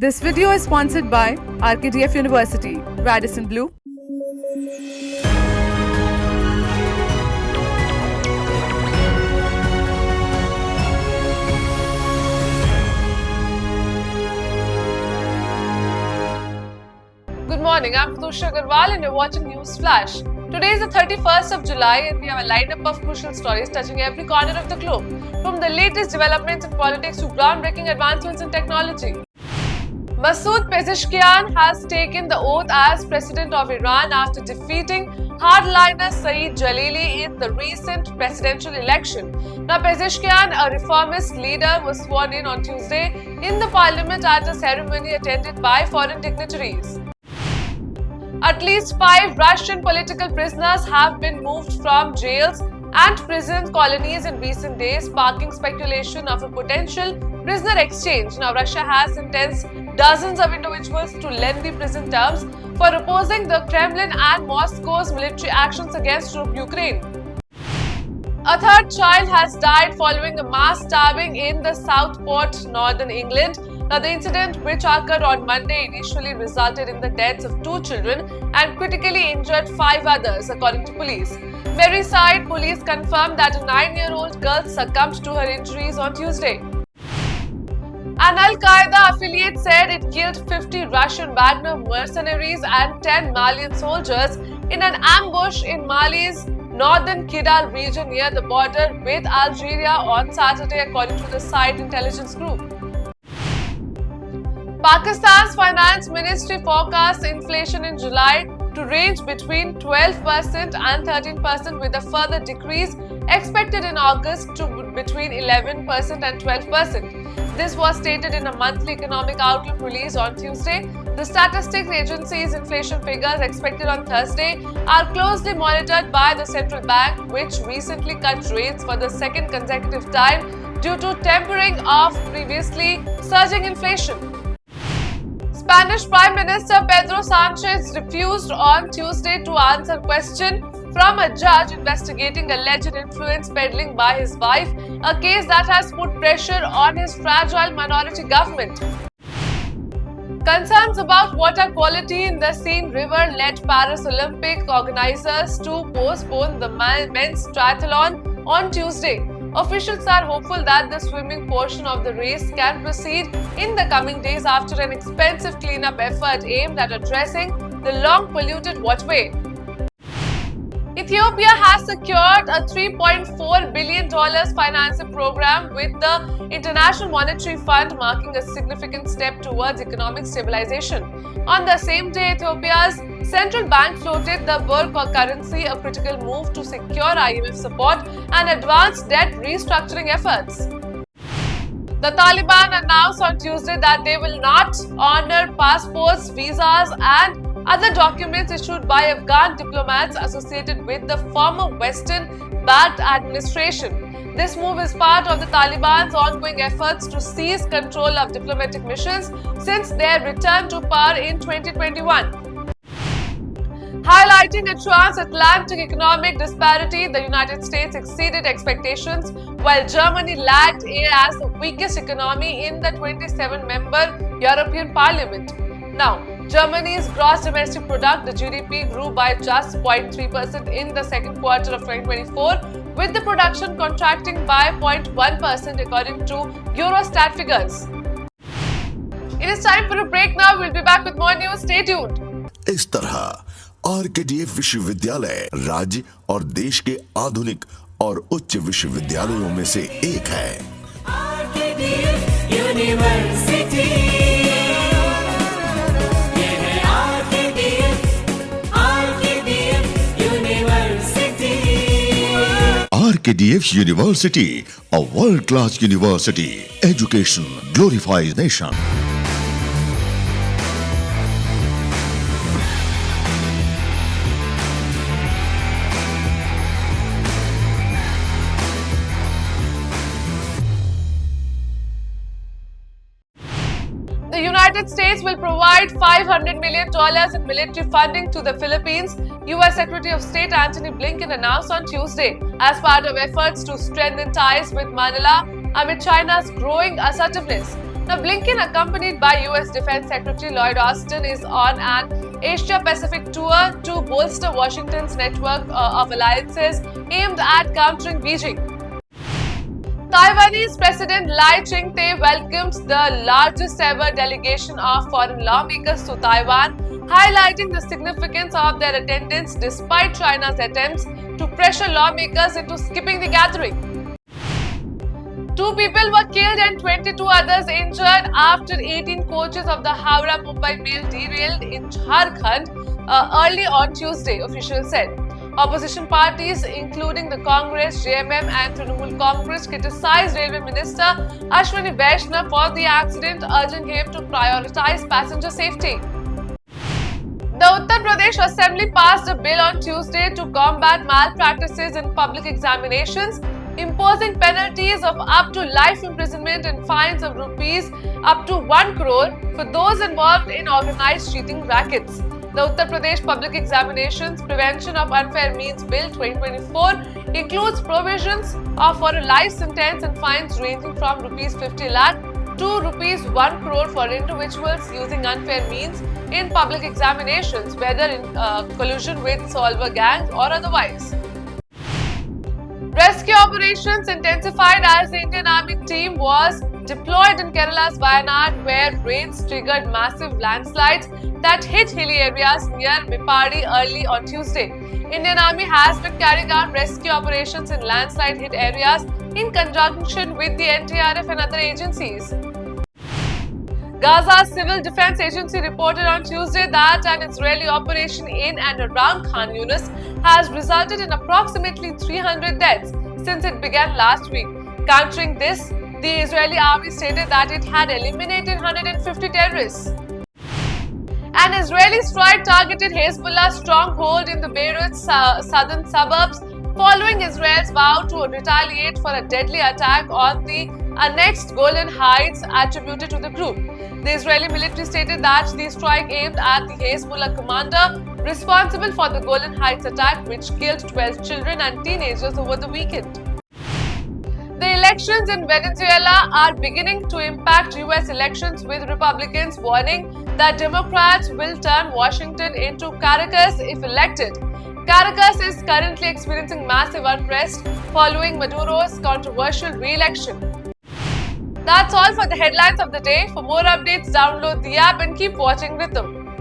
This video is sponsored by RKTF University, Radisson Blue. Good morning, I'm Tusha Agarwal and you're watching News Flash. Today is the 31st of July and we have a lineup of crucial stories touching every corner of the globe, from the latest developments in politics to groundbreaking advancements in technology. Masoud Pezeshkian has taken the oath as president of Iran after defeating hardliner Saeed Jalili in the recent presidential election. Now, Pezeshkian, a reformist leader, was sworn in on Tuesday in the parliament at a ceremony attended by foreign dignitaries. At least 5 Russian political prisoners have been moved from jails and prison colonies in recent days, sparking speculation of a potential prisoner exchange. Now, Russia has sentenced dozens of individuals to lengthy prison terms for opposing the Kremlin and Moscow's military actions against Ukraine. A third child has died following a mass starving in the Southport, Northern England. Now, the incident, which occurred on Monday, initially resulted in the deaths of 2 children and critically injured 5 others, according to police. Merseyside police confirmed that a 9-year-old girl succumbed to her injuries on Tuesday. An Al-Qaeda affiliate said it killed 50 Russian Wagner mercenaries and 10 Malian soldiers in an ambush in Mali's northern Kidal region near the border with Algeria on Saturday, according to the site intelligence group. Pakistan's finance ministry forecasts inflation in July to range between 12% and 13%, with a further decrease expected in August to between 11% and 12%. This was stated in a monthly economic outlook released on Tuesday. The statistics agency's inflation figures expected on Thursday are closely monitored by the central bank, which recently cut rates for the second consecutive time due to tempering of previously surging inflation. Spanish Prime Minister Pedro Sanchez refused on Tuesday to answer a question from a judge investigating alleged influence peddling by his wife, a case that has put pressure on his fragile minority government. Concerns about water quality in the Seine River led Paris Olympic organizers to postpone the men's triathlon on Tuesday. Officials are hopeful that the swimming portion of the race can proceed in the coming days after an expensive cleanup effort aimed at addressing the long polluted waterway. Ethiopia has secured a $3.4 billion financing program with the International Monetary Fund, marking a significant step towards economic stabilization. On the same day, Ethiopia's central bank floated the birr currency, a critical move to secure IMF support and advance debt restructuring efforts. The Taliban announced on Tuesday that they will not honor passports, visas, and other documents issued by Afghan diplomats associated with the former Western-backed administration. This move is part of the Taliban's ongoing efforts to seize control of diplomatic missions since their return to power in 2021. Highlighting a transatlantic economic disparity, the United States exceeded expectations while Germany lagged as the weakest economy in the 27-member European Parliament. Now, Germany's gross domestic product, the GDP, grew by just 0.3% in the second quarter of 2024, with the production contracting by 0.1% according to Eurostat figures. It is time for a break now. We'll be back with more news. Stay tuned. इस तरह आरकेटीएफ विश्वविद्यालय राज्य और देश के आधुनिक और उच्च विश्वविद्यालयों में से एक है। RKTF University, a world-class university. Education glorifies nation. The United States will provide $500 million in military funding to the Philippines, U.S. Secretary of State Antony Blinken announced on Tuesday as part of efforts to strengthen ties with Manila amid China's growing assertiveness. Now, Blinken, accompanied by US Defense Secretary Lloyd Austin, is on an Asia-Pacific tour to bolster Washington's network of alliances aimed at countering Beijing. Taiwanese President Lai Ching-te welcomed the largest ever delegation of foreign lawmakers to Taiwan, highlighting the significance of their attendance despite China's attempts to pressure lawmakers into skipping the gathering. 2 people were killed and 22 others injured after 18 coaches of the Howrah-Mumbai Mail derailed in Jharkhand early on Tuesday, officials said. Opposition parties, including the Congress, JMM and Trinamool Congress, criticized Railway Minister Ashwini Vaishnav for the accident, urging him to prioritize passenger safety. The Uttar Pradesh Assembly passed a bill on Tuesday to combat malpractices in public examinations, imposing penalties of up to life imprisonment and fines of rupees up to 1 crore for those involved in organized cheating rackets. The Uttar Pradesh Public Examinations Prevention of Unfair Means Bill 2024 includes provisions for a life sentence and fines ranging from rupees 50 lakh to rupees 1 crore for individuals using unfair means in public examinations, whether in collusion with solver gangs or otherwise. Rescue operations intensified as the Indian Army team was deployed in Kerala's Wayanad, where rains triggered massive landslides that hit hilly areas near Mipadi early on Tuesday. Indian Army has been carrying out rescue operations in landslide-hit areas in conjunction with the NDRF and other agencies. Gaza's Civil Defense Agency reported on Tuesday that an Israeli operation in and around Khan Yunis has resulted in approximately 300 deaths since it began last week. Countering this, the Israeli army stated that it had eliminated 150 terrorists. An Israeli strike targeted Hezbollah's stronghold in the Beirut southern suburbs following Israel's vow to retaliate for a deadly attack on the annexed Golan Heights attributed to the group. The Israeli military stated that the strike aimed at the Hezbollah commander responsible for the Golan Heights attack, which killed 12 children and teenagers over the weekend. The elections in Venezuela are beginning to impact US elections, with Republicans warning that Democrats will turn Washington into Caracas if elected. Caracas is currently experiencing massive unrest following Maduro's controversial re-election. That's all for the headlines of the day. For more updates, download the app and keep watching Rhythm.